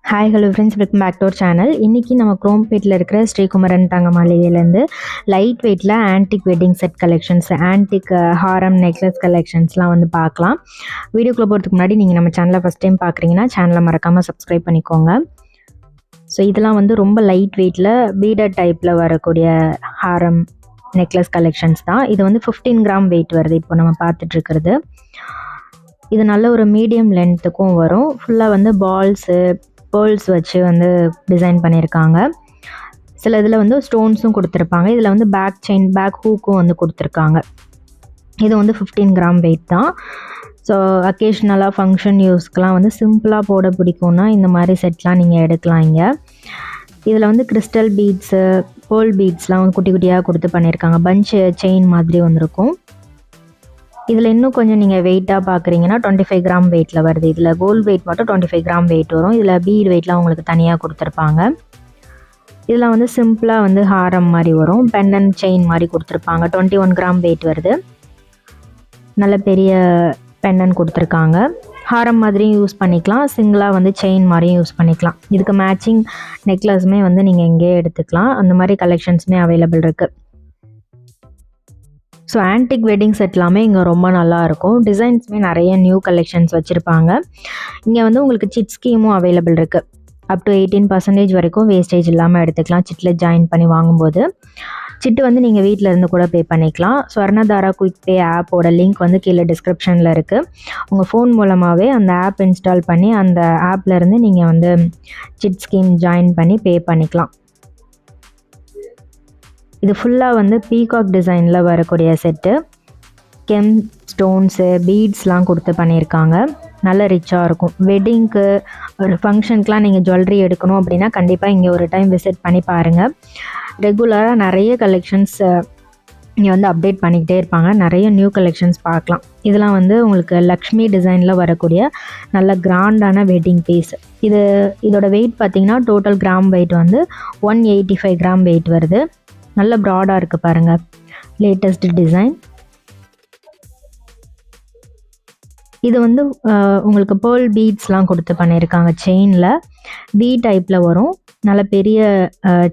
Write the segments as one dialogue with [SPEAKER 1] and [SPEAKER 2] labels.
[SPEAKER 1] Hi hello friends, welcome back to our channel. இன்றைக்கி நம்ம குரோம்பேட்டில் இருக்கிற ஸ்ரீகுமரன் தங்க மாளிகையிலேருந்து லைட் வெயிட்டில் antique wedding set collections, antique ஹாரம் நெக்லஸ் கலெக்ஷன்ஸ்லாம் வந்து பார்க்கலாம். வீடியோக்குள்ளே போகிறதுக்கு முன்னாடி நீங்கள் நம்ம சேனலை ஃபஸ்ட் டைம் பார்க்குறீங்கன்னா சேனலை மறக்காமல் சப்ஸ்கிரைப் பண்ணிக்கோங்க. ஸோ இதெல்லாம் வந்து ரொம்ப லைட் வெயிட்டில் பீடட் டைப்பில் வரக்கூடிய ஹாரம் நெக்லஸ் கலெக்ஷன்ஸ் தான். இது வந்து 15 கிராம் வெயிட் வருது இப்போ நம்ம பார்த்துட்ருக்கிறது. இது நல்ல ஒரு மீடியம் லென்த்துக்கும் வரும். ஃபுல்லாக வந்து பால்ஸு பேர்ல்ஸ் வச்சு வந்து டிசைன் பண்ணியிருக்காங்க. சில இதில் வந்து ஸ்டோன்ஸும் கொடுத்துருப்பாங்க. இதில் வந்து பேக் செயின், பேக் ஹூக்கும் வந்து கொடுத்துருக்காங்க. இது வந்து 15 கிராம் வெயிட் தான். ஸோ அக்கேஷ்னலாக ஃபங்க்ஷன் யூஸ்க்கெலாம் வந்து சிம்பிளாக போட பிடிக்கும்னா இந்த மாதிரி செட்லாம் நீங்கள் எடுக்கலாம். இங்கே இதில் வந்து கிறிஸ்டல் பீட்ஸு, பேர்ல் பீட்ஸ்லாம் வந்து குட்டி குட்டியாக கொடுத்து பண்ணியிருக்காங்க. பஞ்ச் செயின் மாதிரி வந்திருக்கும். இதில் இன்னும் கொஞ்சம் நீங்கள் வெயிட்டாக பார்க்குறீங்கன்னா 25 கிராம் வெயிட்டில் வருது. இதில் கோல்டு வெயிட் மட்டும் 25 கிராம் வெயிட் வரும். இதில் பீட் வெயிட்லாம் உங்களுக்கு தனியாக கொடுத்துருப்பாங்க. இதில் வந்து சிம்பிளாக வந்து ஹாரம் மாதிரி வரும். பெண்டன் செயின் மாதிரி கொடுத்துருப்பாங்க. 21 கிராம் வெயிட் வருது. நல்ல பெரிய பெண்டன் கொடுத்துருக்காங்க. ஹாரம் மாதிரியும் யூஸ் பண்ணிக்கலாம், சிங்கிளாக வந்து செயின் மாதிரியும் யூஸ் பண்ணிக்கலாம். இதுக்கு மேட்சிங் நெக்லஸுமே வந்து நீங்கள் இங்கேயே எடுத்துக்கலாம். அந்த மாதிரி கலெக்ஷன்ஸுமே அவைலபிள் இருக்குது. ஸோ ஆன்டிக் வெட்டிங் செட் எல்லாமே இங்கே ரொம்ப நல்லாயிருக்கும். டிசைன்ஸுமே நிறைய நியூ கலெக்ஷன்ஸ் வச்சுருப்பாங்க. இங்கே வந்து உங்களுக்கு சிட் ஸ்கீமும் அவைலபிள் இருக்குது. அப் டு 18% வரைக்கும் வேஸ்டேஜ் இல்லாமல் எடுத்துக்கலாம். சிட்டில் ஜாயின் பண்ணி வாங்கும்போது சிட்டு வந்து நீங்கள் வீட்டில் இருந்து கூட பே பண்ணிக்கலாம். ஸ்வர்ணதாரா குயிக் பே ஆப்போட லிங்க் வந்து கீழே டிஸ்கிரிப்ஷனில் இருக்குது. உங்கள் ஃபோன் மூலமாகவே அந்த ஆப் இன்ஸ்டால் பண்ணி அந்த ஆப்லேருந்து நீங்கள் வந்து சிட் ஸ்கீம் ஜாயின் பண்ணி பே பண்ணிக்கலாம். இது ஃபுல்லாக வந்து பீகாக் டிசைனில் வரக்கூடிய செட்டு. கெம் ஸ்டோன்ஸு, பீட்ஸ்லாம் கொடுத்து பண்ணியிருக்காங்க. நல்ல ரிச்சாக இருக்கும். வெட்டிங்க்கு, ஒரு ஃபங்க்ஷனுக்குலாம் நீங்கள் ஜுவல்லரி எடுக்கணும் அப்படின்னா கண்டிப்பாக இங்கே ஒரு டைம் விசிட் பண்ணி பாருங்கள். ரெகுலராக நிறைய கலெக்ஷன்ஸ் இங்கே வந்து அப்டேட் பண்ணிக்கிட்டே இருப்பாங்க. நிறைய நியூ கலெக்ஷன்ஸ் பார்க்கலாம். இதெல்லாம் வந்து உங்களுக்கு லக்ஷ்மி டிசைனில் வரக்கூடிய நல்ல கிராண்டான வெட்டிங் பீஸ். இதோட வெயிட் பார்த்திங்கன்னா டோட்டல் கிராம் வெயிட் வந்து 185 கிராம் வெயிட் வருது. நல்ல ப்ராடாக இருக்குது பாருங்கள். Latest design. இது வந்து உங்களுக்கு பேர்ல் பீட்ஸ்லாம் கொடுத்து பண்ணியிருக்காங்க. செயினில் பீ டைப்பில் வரும். நல்ல பெரிய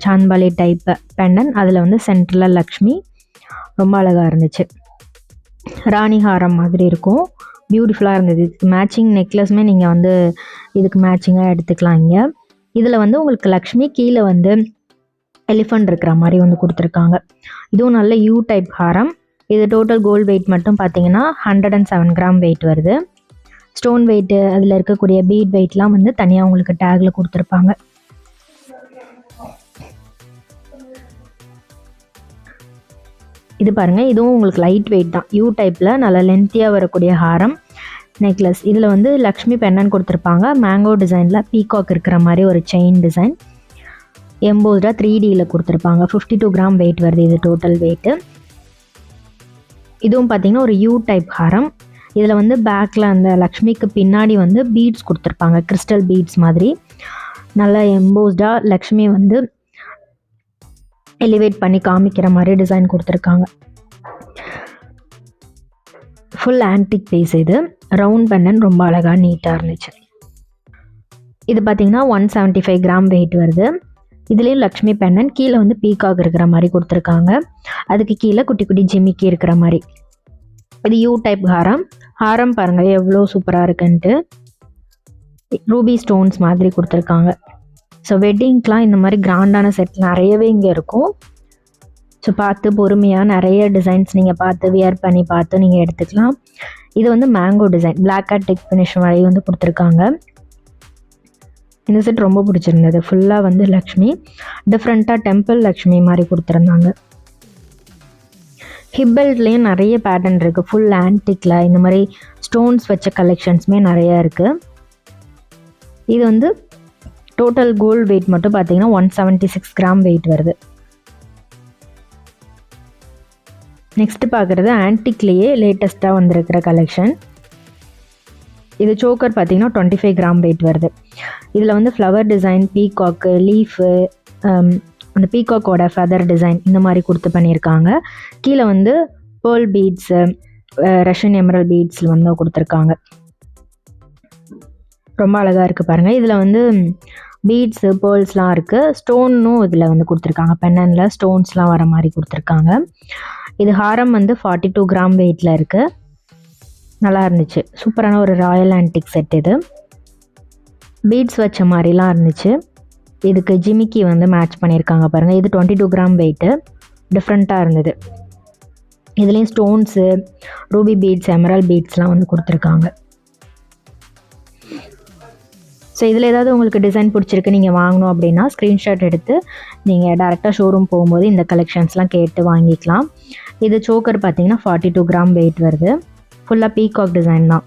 [SPEAKER 1] சாந்த்பாலி டைப் பெண்டன். அதில் வந்து சென்டரில் லக்ஷ்மி. ரொம்ப அழகாக இருந்துச்சு. ராணி ஹாரம் மாதிரி இருக்கும். பியூட்டிஃபுல்லாக இருந்தது. இதுக்கு மேட்சிங் நெக்லஸுமே நீங்கள் வந்து இதுக்கு மேட்சிங்காக எடுத்துக்கலாம். இங்கே இதில் வந்து உங்களுக்கு லக்ஷ்மி, கீழே வந்து எலிஃபண்ட் இருக்கிற மாதிரி வந்து கொடுத்துருக்காங்க. இதுவும் நல்ல யூ டைப் ஹாரம். இது டோட்டல் கோல்டு வெயிட் மட்டும் பார்த்தீங்கன்னா 107 கிராம் வெயிட் வருது. ஸ்டோன் வெயிட்டு, அதில் இருக்கக்கூடிய பீட் வெயிட்லாம் வந்து தனியாக உங்களுக்கு டேக்கில் கொடுத்துருப்பாங்க. இது பாருங்கள், இதுவும் உங்களுக்கு லைட் வெயிட் தான். யூ டைப்பில் நல்ல லென்த்தியாக வரக்கூடிய ஹாரம் நெக்லஸ். இதில் வந்து லக்ஷ்மி பெண்ணன் கொடுத்துருப்பாங்க. மேங்கோ டிசைனில் பீகாக் இருக்கிற மாதிரி ஒரு செயின் டிசைன். எம்போஸ்டாக 3Dயில் கொடுத்துருப்பாங்க. 52 கிராம் வெயிட் வருது இது டோட்டல் வெயிட்டு. இதுவும் பார்த்திங்கன்னா ஒரு யூ டைப் ஹாரம். இதில் வந்து பேக்கில் அந்த லக்ஷ்மிக்கு பின்னாடி வந்து பீட்ஸ் கொடுத்துருப்பாங்க. கிறிஸ்டல் பீட்ஸ் மாதிரி நல்லா எம்போஸ்டாக லக்ஷ்மி வந்து எலிவேட் பண்ணி காமிக்கிற மாதிரி டிசைன் கொடுத்துருக்காங்க. Full antique piece. இது ரவுண்ட் பெண்டன் ரொம்ப அழகாக நீட்டாக இருந்துச்சு. இது பார்த்திங்கன்னா 175 கிராம் வெயிட் வருது. இதுலேயும் லக்ஷ்மி பெண்ணன், கீழே வந்து பீகாக் இருக்கிற மாதிரி கொடுத்துருக்காங்க. அதுக்கு கீழே குட்டி குட்டி ஜிமிக்கி இருக்கிற மாதிரி. இது யூ டைப் ஹாரம். ஹாரம் பாருங்கள் எவ்வளோ சூப்பராக இருக்குன்ட்டு. ரூபி ஸ்டோன்ஸ் மாதிரி கொடுத்துருக்காங்க. ஸோ வெட்டிங்க்கெலாம் இந்த மாதிரி கிராண்டான செட் நிறையவே இங்கே இருக்கும். ஸோ பார்த்து பொறுமையாக நிறைய டிசைன்ஸ் நீங்கள் பார்த்து வியர் பண்ணி பார்த்து நீங்கள் எடுத்துக்கலாம். இது வந்து மேங்கோ டிசைன், பிளாக் அண்ட் டெக் ஃபினிஷ் மாதிரி வந்து கொடுத்துருக்காங்க. இந்த செட் ரொம்ப பிடிச்சிருந்தது. ஃபுல்லாக வந்து லக்ஷ்மி, டிஃப்ரெண்ட்டாக டெம்பிள் லக்ஷ்மி மாதிரி கொடுத்துருந்தாங்க. ஹிப்பெல்ட்லேயும் நிறைய பேட்டர்ன் இருக்குது. ஃபுல் ஆன்டிக்கில் இந்த மாதிரி ஸ்டோன்ஸ் வச்ச கலெக்ஷன்ஸுமே நிறையா இருக்குது. இது வந்து டோட்டல் கோல்டு வெயிட் மட்டும் பார்த்தீங்கன்னா 176 கிராம் வெயிட் வருது. நெக்ஸ்ட் பார்க்குறது ஆன்டிக்லேயே லேட்டஸ்ட்டாக வந்திருக்கிற கலெக்ஷன். இது சோக்கர் பார்த்தீங்கன்னா 25 கிராம் வெயிட் வருது. இதில் வந்து ஃப்ளவர் டிசைன், பீகாக்கு, லீஃபு, அந்த பீகாக்கோட ஃபெதர் டிசைன் இந்த மாதிரி கொடுத்து பண்ணியிருக்காங்க. கீழே வந்து பேர்ல் பீட்ஸு, ரஷ்யன் எமரல் பீட்ஸில் வந்து கொடுத்துருக்காங்க. ரொம்ப அழகாக இருக்குது பாருங்கள். இதில் வந்து பீட்ஸு பேர்ல்ஸ்லாம் இருக்குது. ஸ்டோனும் இதில் வந்து கொடுத்துருக்காங்க. பென்னனில் ஸ்டோன்ஸ்லாம் வர மாதிரி கொடுத்துருக்காங்க. இது ஹாரம் வந்து 42 கிராம் வெயிட்டில் இருக்குது. நல்லா இருந்துச்சு. சூப்பரான ஒரு ராயல் ஆன்டிக் செட் இது. பீட்ஸ் வச்ச மாதிரிலாம் இருந்துச்சு. இதுக்கு ஜிமிக்கி வந்து மேட்ச் பண்ணியிருக்காங்க பாருங்கள். இது 22 கிராம் வெயிட்டு. டிஃப்ரெண்ட்டாக இருந்தது. இதுலேயும் ஸ்டோன்ஸு, ரூபி பீட்ஸ், எமரால்ட் பீட்ஸ்லாம் வந்து கொடுத்துருக்காங்க. ஸோ இதில் ஏதாவது உங்களுக்கு டிசைன் பிடிச்சிருக்கு, நீங்கள் வாங்கணும் அப்படின்னா ஸ்க்ரீன்ஷாட் எடுத்து நீங்கள் டேரெக்டாக ஷோரூம் போகும்போது இந்த கலெக்ஷன்ஸ்லாம் கேட்டு வாங்கிக்கலாம். இது சோக்கர் பார்த்தீங்கன்னா 42 கிராம் வெயிட் வருது. ஃபுல்லாக பீகாக் டிசைன் தான்.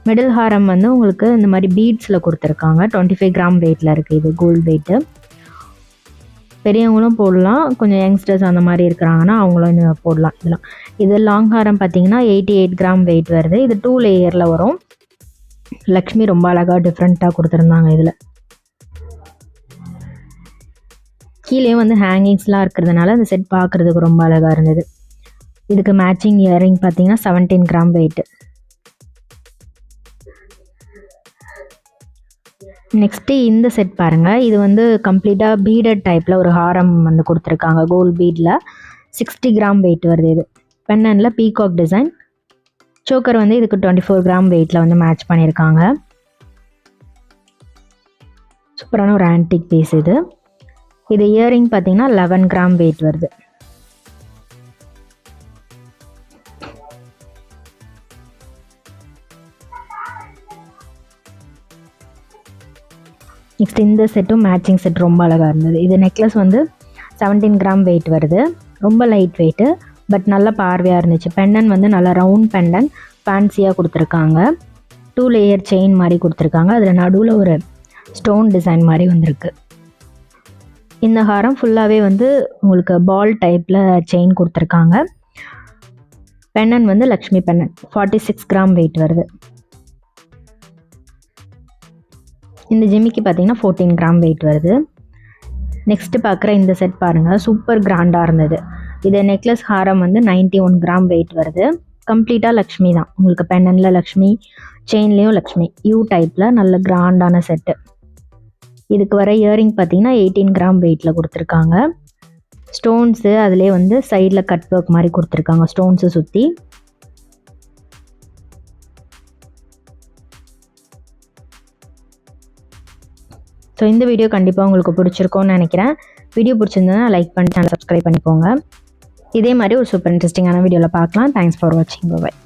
[SPEAKER 1] மிடில் ஹாரம் வந்து உங்களுக்கு இந்த மாதிரி பீட்ஸில் கொடுத்துருக்காங்க. 25 கிராம் வெயிட்டில் இருக்குது. இது கோல்டு வெயிட்டு. பெரியவங்களும் போடலாம். கொஞ்சம் யங்ஸ்டர்ஸ் அந்த மாதிரி இருக்கிறாங்கன்னா அவங்களும் இந்த போடலாம். இதெல்லாம் இது லாங் ஹாரம் பார்த்தீங்கன்னா 88 கிராம் வெயிட் வருது. இது 2 லேயரில் வரும். லக்ஷ்மி ரொம்ப அழகாக டிஃப்ரெண்ட்டாக கொடுத்துருந்தாங்க. இதில் கீழே வந்து ஹேங்கிங்ஸ்லாம் இருக்கிறதுனால அந்த செட் பார்க்குறதுக்கு ரொம்ப அழகாக இருந்தது. இதுக்கு மேட்சிங் இயரிங் பார்த்தீங்கன்னா 17 கிராம் வெயிட்டு. நெக்ஸ்ட்டு இந்த செட் பாருங்கள். இது வந்து கம்ப்ளீட்டாக பீடட் டைப்பில் ஒரு ஹாரம் வந்து கொடுத்துருக்காங்க. கோல்டு பீடில் 60 கிராம் வெயிட் வருது. இது பென்னனில் பீகாக் டிசைன். சோக்கர் வந்து இதுக்கு 24 கிராம் வெயிட்டில் வந்து மேட்ச் பண்ணியிருக்காங்க. சூப்பரான ஒரு ஆன்டிக் பீஸ் இது. இது இயரிங் பார்த்தீங்கன்னா 11 கிராம் வெயிட் வருது. நெக்ஸ்ட் இந்த செட்டும் மேட்சிங் செட் ரொம்ப அழகாக இருந்தது. இது நெக்லஸ் வந்து 17 கிராம் வெயிட் வருது. ரொம்ப லைட் வெயிட்டு, பட் நல்ல பார்வையாக இருந்துச்சு. பெண்டன் வந்து நல்லா ரவுண்ட் பெண்டன் ஃபேன்சியாக கொடுத்துருக்காங்க. 2 லேயர் செயின் மாதிரி கொடுத்துருக்காங்க. அதில் நடுவில் ஒரு ஸ்டோன் டிசைன் மாதிரி வந்திருக்கு. இந்த ஹாரம் ஃபுல்லாகவே வந்து உங்களுக்கு பால் டைப்பில் செயின் கொடுத்துருக்காங்க. பெண்டன் வந்து லக்ஷ்மி பெண்டன் 46 கிராம் வெயிட் வருது. இந்த ஜிமிக்கு பார்த்தீங்கன்னா 14 கிராம் வெயிட் வருது. நெக்ஸ்ட்டு பார்க்குற இந்த செட் பாருங்கள். சூப்பர் கிராண்டாக இருந்தது. இது நெக்லஸ் ஹாரம் வந்து 91 கிராம் வெயிட் வருது. கம்ப்ளீட்டாக லக்ஷ்மி தான். உங்களுக்கு பென்னனில் லக்ஷ்மி, செயின்லேயும் லக்ஷ்மி, யூ டைப்பில் நல்ல கிராண்டான செட்டு. இதுக்கு வர இயரிங் பார்த்தீங்கன்னா 18 கிராம் வெயிட்டில் கொடுத்துருக்காங்க. ஸ்டோன்ஸு அதிலே வந்து சைடில் கட் ஒர்க் மாதிரி கொடுத்துருக்காங்க ஸ்டோன்ஸை சுற்றி. ஸோ இந்த வீடியோ கண்டிப்பாக உங்களுக்கு பிடிச்சிருக்கோன்னு நினைக்கிறேன். வீடியோ பிடிச்சிருந்ததுன்னா லைக் பண்ணி சேனல் சப்ஸ்கிரைப் பண்ணிக்கோங்க. இதே மாதிரி ஒரு சூப்பர் இன்ட்ரெஸ்டிங்கான வீடியோவில் பார்க்கலாம். தேங்க்ஸ் ஃபார் வாட்சிங். பாய்.